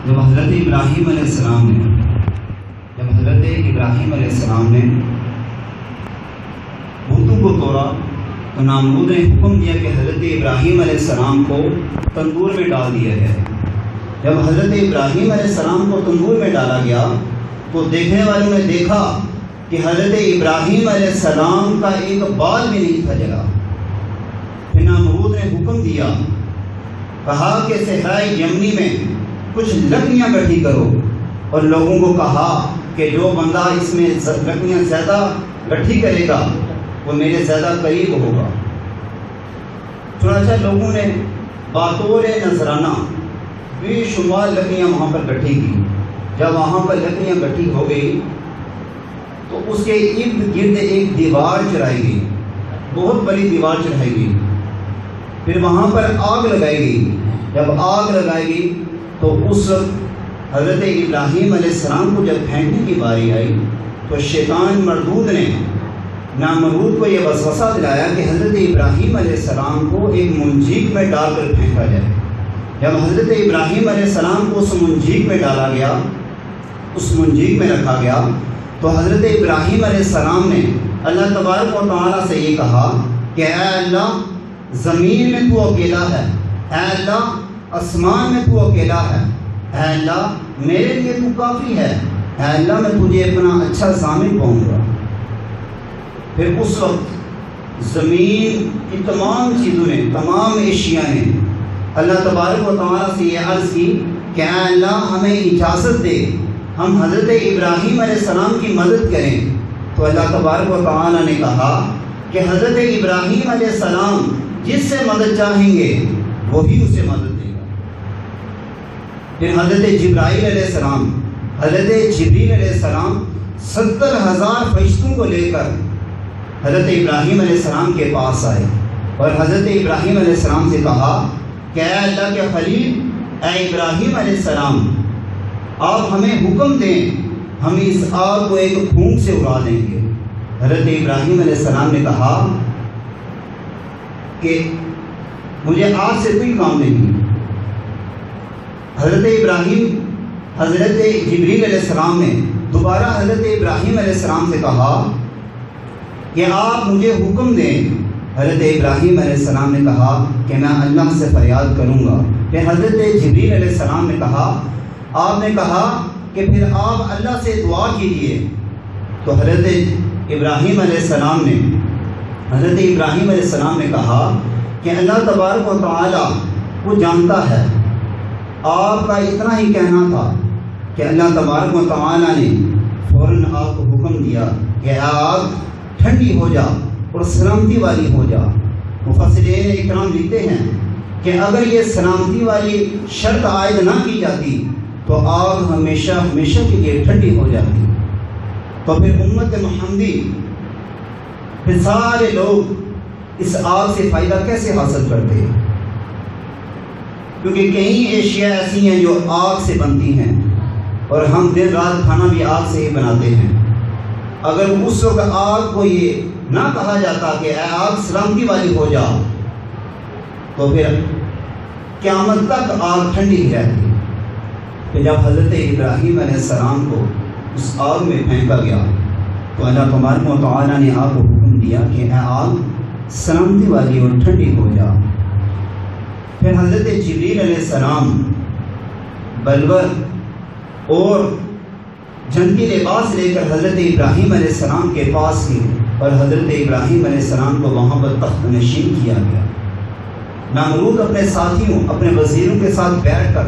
جب حضرت ابراہیم علیہ السلام نے بتوں کو توڑا تو نامرود نے حکم دیا کہ حضرت ابراہیم علیہ السلام کو تندور میں ڈال دیا جائے۔ جب حضرت ابراہیم علیہ السلام کو تندور میں ڈالا گیا تو دیکھنے والوں نے دیکھا کہ حضرت ابراہیم علیہ السلام کا ایک بال بھی نہیں تھا جلا۔ پھر نامرود نے حکم دیا، کہا کہ صحرائے یمنی میں کچھ لکڑیاں اکٹھی کرو، اور لوگوں کو کہا کہ جو بندہ اس میں لکڑیاں زیادہ اکٹھی کرے گا وہ میرے زیادہ قریب ہوگا۔ چنانچہ لوگوں نے بطور نذرانہ بے شمار لکڑیاں وہاں پر اکٹھی کی۔ جب وہاں پر لکڑیاں اکٹھی ہو گئی تو اس کے ارد گرد ایک دیوار چڑھائی گئی، بہت بڑی دیوار چڑھائی گئی۔ پھر وہاں پر آگ لگائی گئی۔ جب آگ لگائی گئی تو اس وقت حضرت ابراہیم علیہ السلام کو جب پھینکنے کی باری آئی تو شیطان مردود نے نامرود کو یہ وسوسہ دلایا کہ حضرت ابراہیم علیہ السلام کو ایک منجیک میں ڈال کر پھینکا جائے۔ جب حضرت ابراہیم علیہ السلام کو اس منجیک میں ڈالا گیا، اس منجیک میں رکھا گیا، تو حضرت ابراہیم علیہ السلام نے اللہ تبارک و تعالیٰ سے یہ کہا کہ اے اللہ، زمین میں تو اکیلا ہے، اے اللہ آسمان میں تو اکیلا ہے، اے اللہ میرے لیے تو کافی ہے، اے اللہ میں تجھے اپنا اچھا ضامن پاؤں گا۔ پھر اس وقت زمین کی تمام چیزوں نے، تمام اشیاء نے اللہ تبارک و تعالیٰ سے یہ عرض کی کہ اے اللہ ہمیں اجازت دے، ہم حضرت ابراہیم علیہ السلام کی مدد کریں۔ تو اللہ تبارک و تعالیٰ نے کہا کہ حضرت ابراہیم علیہ السلام جس سے مدد چاہیں گے وہی اسے مدد دے گا۔ پھر حضرت جبرائیل علیہ السلام، حضرت جبریل علیہ السلام 70,000 فرشتوں کو لے کر حضرت ابراہیم علیہ السلام کے پاس آئے اور حضرت ابراہیم علیہ السلام سے کہا کہ اے اللہ کے خلیل، اے ابراہیم علیہ السلام، آپ ہمیں حکم دیں، ہم اس آگ کو ایک پھونک سے اڑا دیں گے۔ حضرت ابراہیم علیہ السلام نے کہا کہ مجھے آگ سے کوئی کام نہیں۔ حضرت جبریل علیہ السلام نے دوبارہ حضرت ابراہیم علیہ السلام سے کہا کہ آپ مجھے حکم دیں۔ حضرت ابراہیم علیہ السلام نے کہا کہ میں اللہ سے فریاد کروں گا۔ پھر حضرت جبریل علیہ السلام نے کہا، آپ نے کہا کہ پھر آپ اللہ سے دعا کیجیے۔ تو حضرت ابراہیم علیہ السلام نے کہا کہ اللہ تبارک و تعالیٰ وہ جانتا ہے، آپ کا اتنا ہی کہنا تھا کہ اللہ تبارک و تعالیٰ نے فوراً آپ کو حکم دیا کہ آگ ٹھنڈی ہو جا اور سلامتی والی ہو جا۔ مفسرین اکرام لکھتے ہیں کہ اگر یہ سلامتی والی شرط عائد نہ کی جاتی تو آگ ہمیشہ ہمیشہ کے لیے ٹھنڈی ہو جاتی۔ تو پھر امت محمدی، پھر سارے لوگ اس آگ سے فائدہ کیسے حاصل کرتے ہیں؟ کیونکہ کئی اشیاء ایسی ہیں جو آگ سے بنتی ہیں اور ہم دن رات کھانا بھی آگ سے ہی بناتے ہیں۔ اگر اس وقت آگ کو یہ نہ کہا جاتا کہ اے آگ سلامتی والی ہو جا، تو پھر قیامت تک آگ ٹھنڈی ہی رہتی۔ کہ جب حضرت ابراہیم علیہ السلام کو اس آگ میں پھینکا گیا تو اللہ تبارک و تعالیٰ نے آگ کو حکم دیا کہ اے آگ سلامتی والی اور ٹھنڈی ہو جا۔ پھر حضرت جبریل علیہ السلام بلور اور جنتی لباس لے کر حضرت ابراہیم علیہ السلام کے پاس گئے اور حضرت ابراہیم علیہ السلام کو وہاں پر تخت نشین کیا گیا۔ نامرود اپنے ساتھیوں، اپنے وزیروں کے ساتھ بیٹھ کر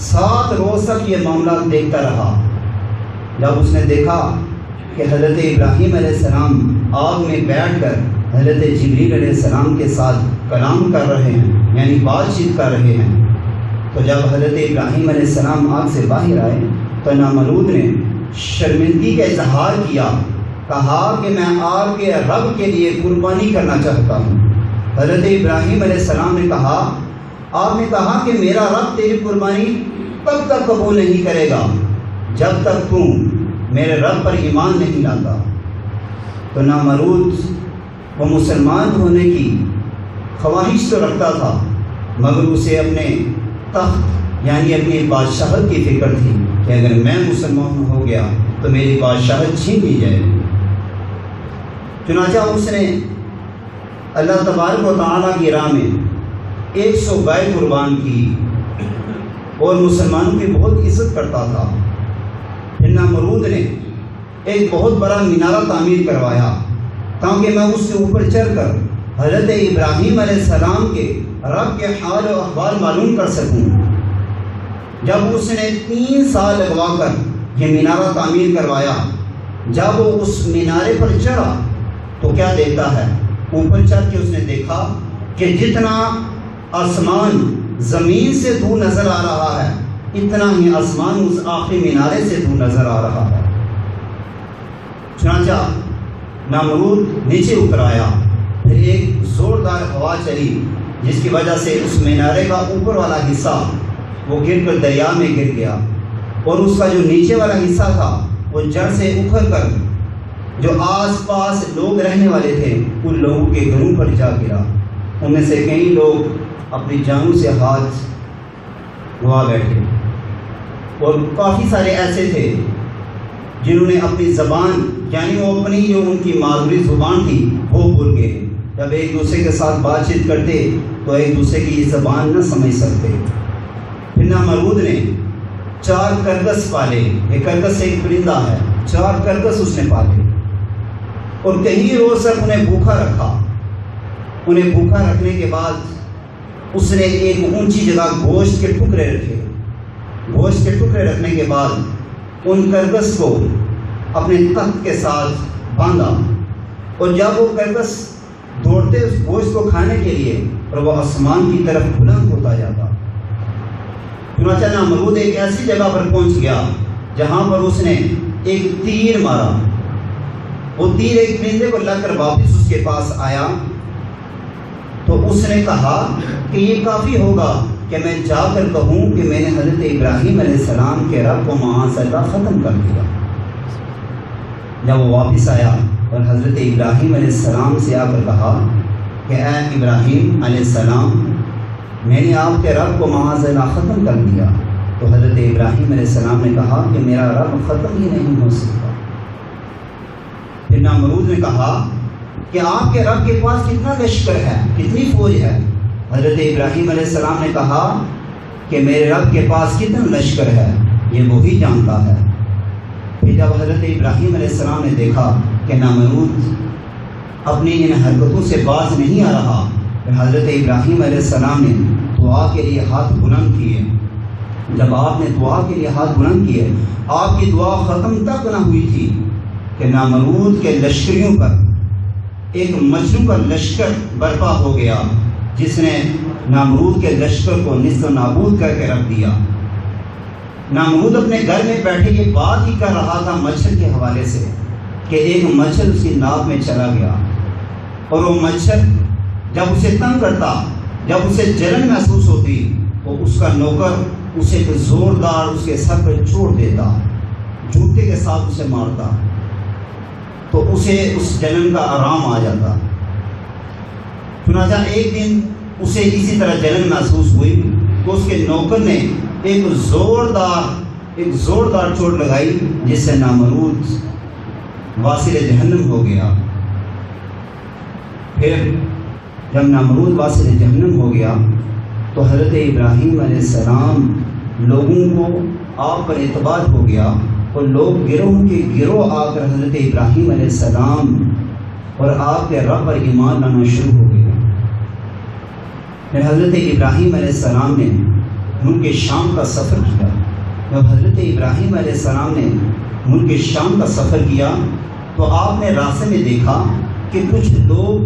7 روز تک یہ معاملات دیکھتا رہا۔ جب اس نے دیکھا کہ حضرت ابراہیم علیہ السلام آگ میں بیٹھ کر حضرت جبریل علیہ السلام کے ساتھ کلام کر رہے ہیں، یعنی بات چیت کر رہے ہیں، تو جب حضرت ابراہیم علیہ السلام آگ سے باہر آئے تو نامرود نے شرمندگی کا اظہار کیا، کہا کہ میں آگ کے رب کے لیے قربانی کرنا چاہتا ہوں۔ حضرت ابراہیم علیہ السلام نے کہا، آپ نے کہا کہ میرا رب تیری قربانی تب تک قبول نہیں کرے گا جب تک تم میرے رب پر ایمان نہیں لاتا۔ تو نامرود وہ مسلمان ہونے کی خواہش تو رکھتا تھا، مگر اسے اپنے تخت یعنی اپنی بادشاہت کی فکر تھی کہ اگر میں مسلمان ہو گیا تو میری بادشاہت چھین لی جائے گی۔ چنانچہ اس نے اللہ تبارک و تعالیٰ کی راہ میں 100 گائے قربان کی اور مسلمانوں کی بہت عزت کرتا تھا۔ پھر نمرود نے ایک بہت بڑا مینارہ تعمیر کروایا تاکہ میں اس کے اوپر چڑھ کر حضرت ابراہیم علیہ السلام کے رب کے حال و احوال معلوم کر سکوں۔ جب اس نے 3 سال لگوا کر یہ مینارہ تعمیر کروایا، جب وہ اس مینارے پر چڑھا تو کیا دیکھتا ہے، اوپر چڑھ کے اس نے دیکھا کہ جتنا آسمان زمین سے دور نظر آ رہا ہے اتنا ہی آسمان اس آخری مینارے سے دور نظر آ رہا ہے۔ چنانچہ نمرود نیچے اتر آیا، پھر ایک زوردار ہوا چلی جس کی وجہ سے اس مینارے کا اوپر والا حصہ وہ گر کر دریا میں گر گیا، اور اس کا جو نیچے والا حصہ تھا وہ جڑ سے اکھڑ کر جو آس پاس لوگ رہنے والے تھے ان لوگوں کے گھروں پر جا گرا۔ ان میں سے کئی لوگ اپنی جانوں سے ہاتھ گوا بیٹھے، اور کافی سارے ایسے تھے جنہوں نے اپنی زبان یعنی وہ اپنی جو ان کی مادری زبان تھی وہ بھول گئے۔ جب ایک دوسرے کے ساتھ بات چیت کرتے تو ایک دوسرے کی یہ زبان نہ سمجھ سکتے۔ پھر نمرود نے 4 کرگس پالے، ایک کرگس ایک پرندہ ہے، 4 کرگس اس نے پالے، اور کئی روز تک انہیں بھوکا رکھا۔ انہیں بھوکا رکھنے کے بعد اس نے ایک اونچی جگہ گوشت کے ٹکڑے رکھے۔ گوشت کے ٹکڑے رکھنے کے بعد ان کرگس کو اپنے تخت کے ساتھ باندھا، اور جب وہ کرگس دوڑتے اس گوشت کو کھانے کے لیے اور وہ آسمان کی طرف بلند ہوتا جاتا۔ چنانچہ نمرود ایک ایسی جگہ پر پہنچ گیا جہاں پر اس نے ایک تیر مارا۔ وہ تیر ایک پرندے کو لگ کر واپس اس کے پاس آیا تو اس نے کہا کہ یہ کافی ہوگا کہ میں جا کر کہوں کہ میں نے حضرت ابراہیم علیہ السلام کے رب کو معاذ اللہ ختم کر دیا۔ جب وہ واپس آیا اور حضرت ابراہیم علیہ السلام سے آ کر کہا کہ اے ابراہیم علیہ السلام، میں نے آپ کے رب کو معاذ اللہ ختم کر دیا، تو حضرت ابراہیم علیہ السلام نے کہا کہ میرا رب ختم ہی نہیں ہو سکتا۔ پھر نمرود نے کہا کہ آپ کے رب کے پاس کتنا لشکر ہے، کتنی فوج ہے؟ حضرت ابراہیم علیہ السلام نے کہا کہ میرے رب کے پاس کتنا لشکر ہے یہ وہی جانتا ہے۔ پھر جب حضرت ابراہیم علیہ السلام نے دیکھا کہ نمرود اپنی ان حرکتوں سے باز نہیں آ رہا، پھر حضرت ابراہیم علیہ السلام نے دعا کے لیے ہاتھ بلند کیے۔ جب آپ نے دعا کے لیے ہاتھ بلند کیے، آپ کی دعا ختم تک نہ ہوئی تھی کہ نمرود کے لشکریوں پر ایک مجنوں کا لشکر برپا ہو گیا جس نے نمرود کے لشکر کو نیست و نابود کر کے رکھ دیا۔ نمرود اپنے گھر میں بیٹھے یہ بات ہی کر رہا تھا مچھر کے حوالے سے کہ ایک مچھر اس کی ناک میں چلا گیا، اور وہ مچھر جب اسے تنگ کرتا، جب اسے جلن محسوس ہوتی تو اس کا نوکر اسے ایک زوردار اس کے سر پر چوٹ دیتا، جوتے کے ساتھ اسے مارتا تو اسے اس جلن کا آرام آ جاتا۔ چنانچہ ایک دن اسے اسی طرح جلن محسوس ہوئی تو اس کے نوکر نے ایک زوردار چوٹ لگائی جس سے نمرود واصل جہنم ہو گیا۔ پھر جب نمرود واصل جہنم ہو گیا تو حضرت ابراہیم علیہ السلام لوگوں کو آپ پر اعتبار ہو گیا، اور لوگ گروہ کے گروہ آ کر حضرت ابراہیم علیہ السلام اور آپ کے رب پر ایمان لانا شروع ہو گئے۔ پھر حضرت ابراہیم علیہ السلام نے ملک شام کا سفر کیا۔ جب حضرت ابراہیم علیہ السلام نے ملک شام کا سفر کیا تو آپ نے راستے میں دیکھا کہ کچھ لوگ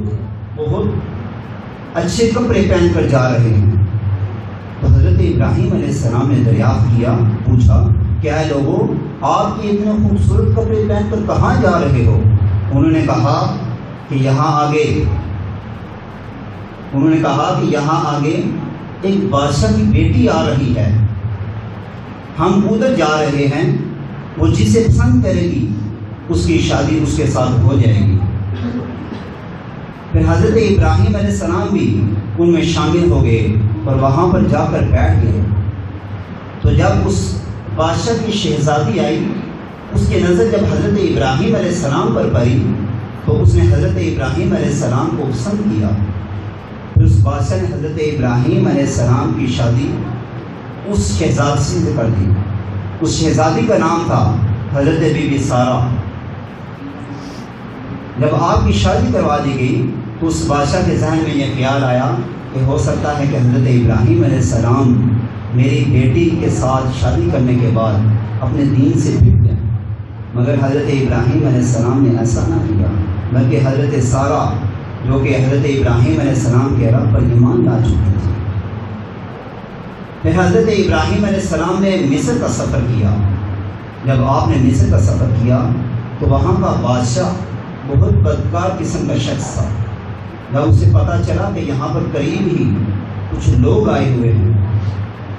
بہت اچھے کپڑے پہن کر جا رہے ہیں۔ تو حضرت ابراہیم علیہ السلام نے دریافت کیا، پوچھا کہ اے لوگوں، آپ کی اتنے خوبصورت کپڑے پہن کر کہاں جا رہے ہو؟ انہوں نے کہا کہ یہاں آگے ایک بادشاہ کی بیٹی آ رہی ہے، ہم ادھر جا رہے ہیں، وہ جسے پسند کرے گی اس کی شادی اس کے ساتھ ہو جائے گی۔ پھر حضرت ابراہیم علیہ السلام بھی ان میں شامل ہو گئے اور وہاں پر جا کر بیٹھ گئے۔ تو جب اس بادشاہ کی شہزادی آئی، اس کی نظر جب حضرت ابراہیم علیہ السلام پر پڑی تو اس نے حضرت ابراہیم علیہ السلام کو پسند کیا۔ پھر اس بادشاہ نے حضرت ابراہیم علیہ السلام کی شادی اس شہزادی سے کر دی۔ اس شہزادی کا نام تھا حضرت بی بی سارہ۔ جب آپ کی شادی کروا دی گئی تو اس بادشاہ کے ذہن میں یہ خیال آیا کہ ہو سکتا ہے کہ حضرت ابراہیم علیہ السلام میری بیٹی کے ساتھ شادی کرنے کے بعد اپنے دین سے پھر جائیں، مگر حضرت ابراہیم علیہ السلام نے ایسا نہ کیا، بلکہ حضرت سارہ جو کہ حضرت ابراہیم علیہ السلام کے رب پر ایمان لا چکی تھی۔ پھر حضرت ابراہیم علیہ السلام نے مصر کا سفر کیا۔ جب آپ نے مصر کا سفر کیا تو وہاں کا بادشاہ بہت بدکار قسم کا شخص تھا۔ جب اسے پتہ چلا کہ یہاں پر قریب ہی کچھ لوگ آئے ہوئے ہیں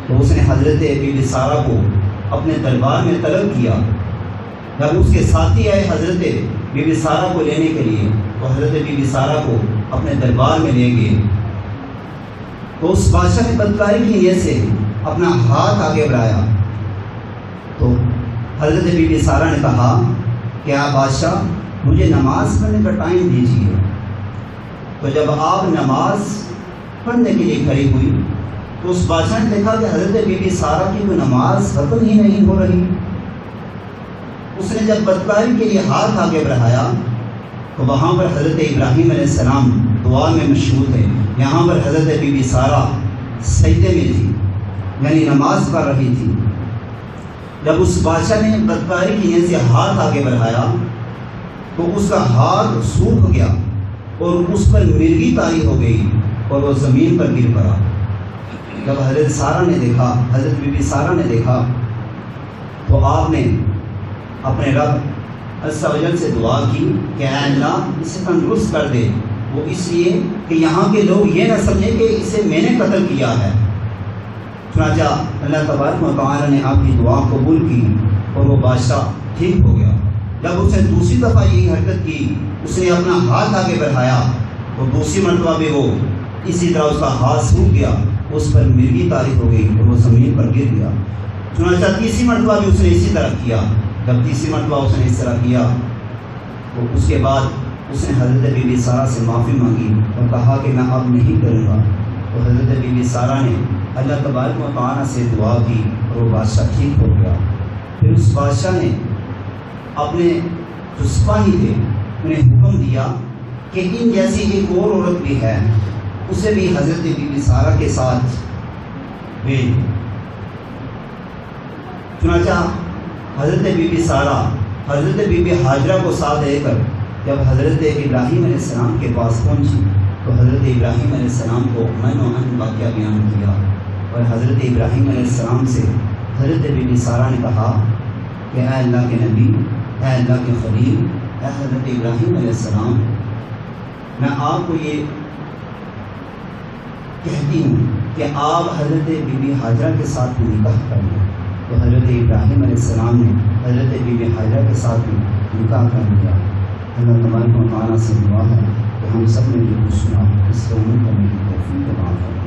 تو اس نے حضرت بی بی سارہ کو اپنے دربار میں طلب کیا۔ جب اس کے ساتھی آئے حضرت بی بی سارہ کو لینے کے لیے تو حضرت بی بی سارہ کو اپنے دربار میں لے گئے تو اس بادشاہ نے بدکاری کی نیت سے اپنا ہاتھ آگے بڑھایا تو حضرت بی بی سارہ نے کہا کہ آپ بادشاہ مجھے نماز پڑھنے کا ٹائم دیجیے۔ تو جب آپ نماز پڑھنے کے لیے کھڑی ہوئی تو اس بادشاہ نے دیکھا کہ حضرت بی بی سارہ کی کوئی نماز ختم ہی نہیں ہو رہی۔ اس نے جب بدکاری کے لیے ہاتھ آگے بڑھایا تو وہاں پر حضرت ابراہیم علیہ السلام دعا میں مشغول تھے، یہاں پر حضرت بی بی سارہ سجدے میں تھی، یعنی نماز پڑھ رہی تھی۔ جب اس بادشاہ نے بدکاری کی نیت سے ہاتھ آگے بڑھایا تو اس کا ہاتھ سوکھ گیا اور اس پر مرغی طاری ہو گئی اور وہ زمین پر گر پڑا۔ جب حضرت سارہ نے دیکھا، حضرت بی بی سارہ نے دیکھا تو آپ نے اپنے رب عز و جل سے دعا کی کہ اے اللہ اسے تندرست کر دے، وہ اس لیے کہ یہاں کے لوگ یہ نہ سمجھیں کہ اسے میں نے قتل کیا ہے۔ چنانچہ اللہ تبارک و تعالیٰ نے آپ کی دعا قبول کی اور وہ بادشاہ ٹھیک ہو گیا۔ جب اس نے دوسری دفعہ یہی حرکت کی، اس نے اپنا ہاتھ آگے بڑھایا اور دوسری مرتبہ بھی وہ اسی طرح اس کا ہاتھ سوکھ گیا، اس پر مرغی طاری ہو گئی اور وہ زمین پر گر گیا۔ چنانچہ تیسری مرتبہ بھی اس نے اسی طرح کیا۔ جب تیسری مرتبہ اس نے اس طرح کیا تو اس کے بعد اس نے حضرت بی بی سارہ سے معافی مانگی اور کہا کہ میں اب نہیں کروں گا۔ تو حضرت بی بی سارہ نے اللہ تبارک و تعالیٰ سے دعا کی اور وہ بادشاہ ٹھیک ہو گیا۔ پھر اس بادشاہ نے اپنے جو سپاہی تھے انہیں حکم دیا کہ ان جیسی ایک اور عورت بھی ہے، اسے بھی حضرت بی بی سارہ کے ساتھ بھیج۔ چنانچہ حضرت بی بی سارہ حضرت بی بی حاجرہ کو ساتھ لے کر جب حضرت ابراہیم علیہ السلام کے پاس پہنچی تو حضرت ابراہیم علیہ السلام کو من و عن واقعہ بیان کیا اور حضرت ابراہیم علیہ السلام سے حضرت بی بی سارہ نے کہا کہ اے اللہ کے نبی، اے اللہ کے خلیل، اے حضرت ابراہیم علیہ السلام، میں آپ کو یہ کہتی ہوں کہ آپ حضرت بی بی حاجرہ کے ساتھ نکاح کر لیں۔ تو حضرت ابراہیم علیہ السلام نے حضرت بی بی حاجرہ کے ساتھ بھی نکاح کر لیا۔ اللہ تبارک و تعالیٰ سے دعا ہے کہ ہم سب نے جو کچھ سنا اس کو عمل کرنے کی توفیق عطا فرمائے۔